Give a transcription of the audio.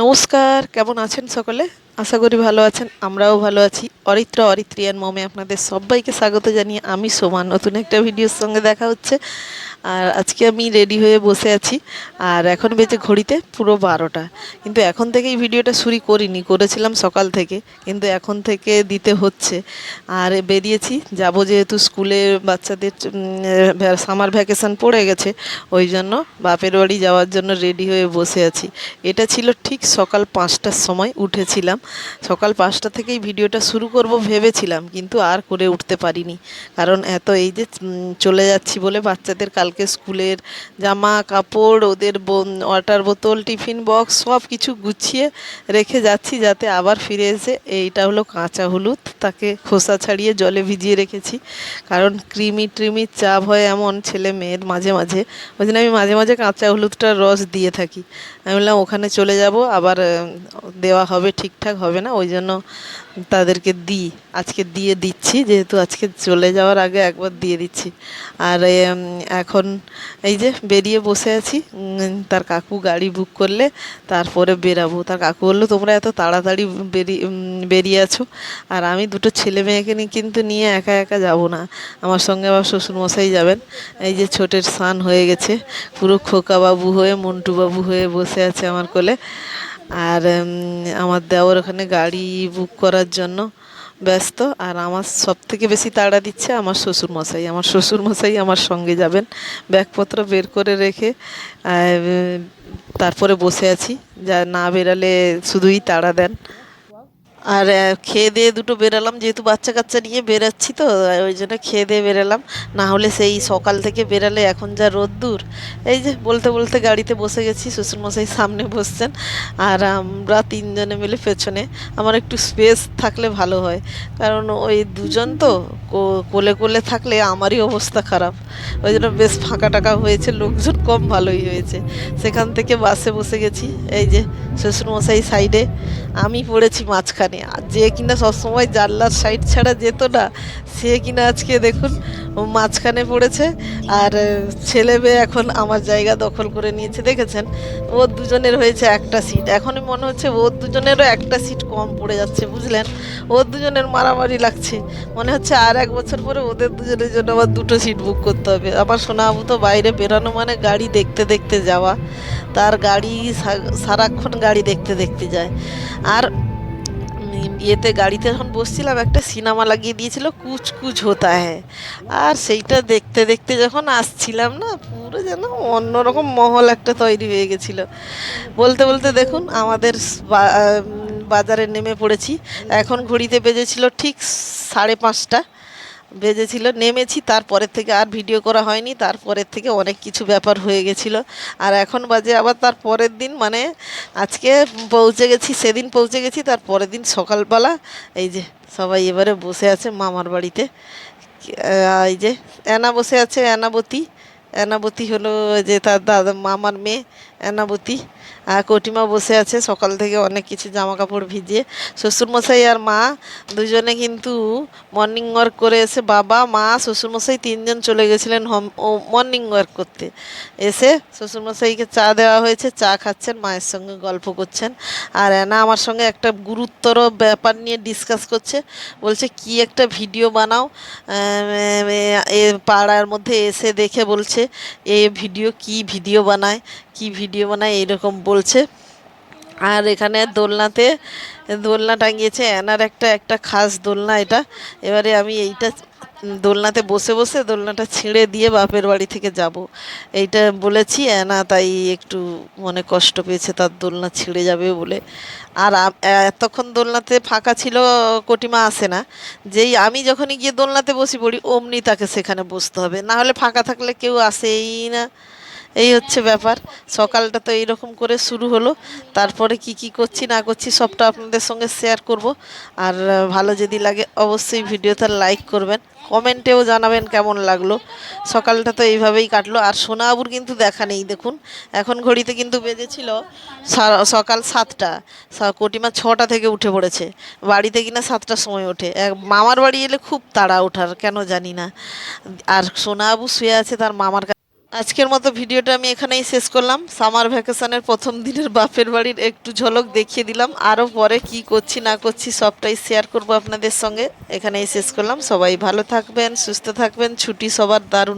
নমস্কার, কেমন আছেন সকলে? আশা করি ভালো আছেন, আমরাও ভালো আছি। অরিত্রিয়ান মমে আপনাদের সবাইকে স্বাগত জানিয়ে আমি সোমা নতুন একটা ভিডিওর সঙ্গে দেখা হচ্ছে। আর আজকে আমি রেডি হয়ে বসে আছি, আর এখন বেজে ঘড়িতে পুরো 12টা। কিন্তু এখন থেকেই ভিডিওটা শুরু করিনি, করেছিলাম সকাল থেকে, কিন্তু এখন থেকে দিতে হচ্ছে। আর বেরিয়েছি যাব, যেহেতু স্কুলে বাচ্চাদের সামার ভ্যাকেশন পড়ে গেছে, ওই জন্য বাপের বাড়ি যাওয়ার জন্য রেডি হয়ে বসে আছি। এটা ছিল ঠিক সকাল 5টার সময় উঠেছিলাম। সকাল 5টা থেকেই ভিডিওটা শুরু করব ভেবেছিলাম, কিন্তু আর করে উঠতে পারিনি। কারণ এই যে চলে যাচ্ছি বলে বাচ্চাদের কালকে স্কুলের জামা কাপড়, ওদের ওয়াটার বোতল, টিফিন বক্স সব কিছু গুছিয়ে রেখে যাচ্ছি, যাতে আবার ফিরে এসে, এইটা হলো কাঁচা হলুদ, তাকে খোসা ছাড়িয়ে জলে ভিজিয়ে রেখেছি। কারণ ট্রিমির চাপ হয় এমন ছেলে মেয়ের মাঝে মাঝে, ওই জন্য আমি মাঝে মাঝে কাঁচা হলুদটার রস দিয়ে থাকি। আমি বললাম ওখানে চলে যাব, আবার দেওয়া হবে ঠিকঠাক হবে না, ওই জন্য তাদেরকে আজকে দিয়ে দিচ্ছি, যেহেতু আজকে চলে যাওয়ার আগে একবার দিয়ে দিচ্ছি। আর এখন এই যে বেরিয়ে বসে আছি। তার কাকু গাড়ি বুক করলে তারপরে বেরাবো। তার কাকু বললো তোমরা এত তাড়াতাড়ি বেরিয়ে আছো, আর আমি দুটো ছেলে মেয়েকে কিন্তু নিয়ে একা একা যাব না, আমার সঙ্গে আবার শ্বশুরমশাই যাবেন। এই যে ছোটের স্নান হয়ে গেছে, পুরো খোকা বাবু হয়ে মন্টু বাবু হয়ে বসে আছে আমার কোলে। আর আমার দেওর ওখানে গাড়ি বুক করার জন্য ব্যস্ত। আর আমার সব থেকে বেশি তাড়া দিচ্ছে আমার শ্বশুরমশাই আমার সঙ্গে যাবেন। ব্যাগপত্র বের করে রেখে তারপরে বসে আছি, যা না বেরালে শুধুই তাড়া দেন। আর খেয়ে দিয়ে দুটো বেরালাম, যেহেতু বাচ্চা কাচ্চা নিয়ে বেরাচ্ছি, তো ওই জন্য খেয়ে দিয়ে বেরালাম। না হলে সেই সকাল থেকে বেরালে এখন যা রোদ্দুর। এই যে বলতে বলতে গাড়িতে বসে গেছি, শ্বশুরমশাই সামনে বসছেন, আর আমরা তিনজনে মিলে পেছনে। আমার একটু স্পেস থাকলে ভালো হয়, কারণ ওই দুজন তো কোলে কোলে থাকলে আমারই অবস্থা খারাপ। ওই জন্য বেশ ফাঁকা টাকা হয়েছে, লোকজন কম, ভালোই হয়েছে। সেখান থেকে বাসে বসে গেছি। এই যে শ্বশুরমশাই সাইডে, আমি পড়েছি মাঝখানে। আর যে কিনা সবসময় জানলার সাইড ছাড়া যেত না, সে কিনা আজকে দেখুন মাঝখানে পড়েছে। আর ছেলে মেয়ে এখন আমার জায়গা দখল করে নিয়েছে, দেখেছেন? ওর দুজনের হয়েছে একটা সিট, এখনই মনে হচ্ছে ওর দুজনেরও একটা সিট কম পড়ে যাচ্ছে, বুঝলেন? ওর দুজনের মারামারি লাগছে, মনে হচ্ছে আর 1 বছর পরে ওদের দুজনের জন্য আবার দুটো সিট বুক করতে হবে। আমার সোনাবু তো বাইরে বেরানো মানে গাড়ি দেখতে দেখতে যাওয়া, তার গাড়ি সারাক্ষণ গাড়ি দেখতে দেখতে যায়। আর ইয়েতে গাড়িতে যখন বসছিলাম, একটা সিনেমা লাগিয়ে দিয়েছিল, কুছ কুছ হোতা হ্যায়। আর সেইটা দেখতে দেখতে যখন আসছিলাম না, পুরো যেন অন্যরকম মহল একটা তৈরি হয়ে গেছিলো। বলতে বলতে দেখুন আমাদের বাজারে নেমে পড়েছি। এখন ঘড়িতে বেজেছিল ঠিক 5:30 বেজেছিল, নেমেছি। তারপরের থেকে আর ভিডিও করা হয়নি, তারপরের থেকে অনেক কিছু ব্যাপার হয়ে গেছিলো। আর এখন বাজে আবার তার পরের দিন, মানে আজকে পৌঁছে গেছি, সেদিন পৌঁছে গেছি, তার পরের দিন সকালবেলা। এই যে সবাই এবারে বসে আছে মামার বাড়িতে। এই যে অ্যানা বসে আছে, অ্যানাবতী হলো যে তার দাদা মামার মেয়ে, অ্যানাবতী। আর কটিমা বসে আছে সকাল থেকে অনেক কিছু জামা কাপড় ভিজিয়ে। শ্বশুরমশাই আর মা দুজনে কিন্তু মর্নিং ওয়ার্ক করে এসে, বাবা মা শ্বশুরমশাই তিনজন চলে গেছিলেন মর্নিং ওয়ার্ক করতে। এসে শ্বশুরমশাইকে চা দেওয়া হয়েছে, চা খাচ্ছেন, মায়ের সঙ্গে গল্প করছেন। আর অ্যানা আমার সঙ্গে একটা গুরুতর ব্যাপার নিয়ে ডিসকাস করছে, বলছে কি একটা ভিডিও বানাও। এ পাড়ার মধ্যে এসে দেখে বলছে কি ভিডিও বানায় এরকম বলছে। আর এখানে দোলনা টাঙিয়েছে, অ্যানার একটা খাস দোলনা এটা। এবারে আমি এইটা দোলনাতে বসে বসে দোলনাটা ছিঁড়ে দিয়ে বাপের বাড়ি থেকে যাব, এইটা বলেছি। অ্যানা তাই একটু মনে কষ্ট পেয়েছে, তার দোলনা ছিঁড়ে যাবে বলে। আর এতক্ষণ দোলনাতে ফাঁকা ছিল, কটিমা আসে না। যেই আমি যখনই গিয়ে দোলনাতে বসে পড়ি, অমনি তাকে সেখানে বসতে হবে, না হলে ফাঁকা থাকলে কেউ আসেই না। এই হচ্ছে ব্যাপার। সকালটা তো এইরকম করে শুরু হলো। তারপরে কি করছি না করছি সবটা আপনাদের সঙ্গে শেয়ার করব। আর ভালো যদি লাগে অবশ্যই ভিডিওটা লাইক করবেন, কমেন্টেও জানাবেন কেমন লাগলো। সকালটা তো এইভাবেই কাটলো। আর সোনাবুর কিন্তু দেখা নেই, দেখুন এখন ঘড়িতে কিন্তু বেজেছিল সকাল 7টা। কটিমা 6টা থেকে উঠে পড়েছে, বাড়িতে কিনা 7টার সময় ওঠে। মামার বাড়ি এলে খুব তাড়া ওঠার, কেন জানি না। আর সোনাবু শুয়ে আছে তার মামার কাছে। আজকের মতো ভিডিওটা আমি এখানেই শেষ করলাম। সামার ভ্যাকেশনের প্রথম দিনের বাপের বাড়ির একটু ঝলক দেখিয়ে দিলাম। আরও পরে কি করছি না করছি সবটাই শেয়ার করব আপনাদের সঙ্গে। এখানেই শেষ করলাম। সবাই ভালো থাকবেন, সুস্থ থাকবেন, ছুটি সবার দারুণ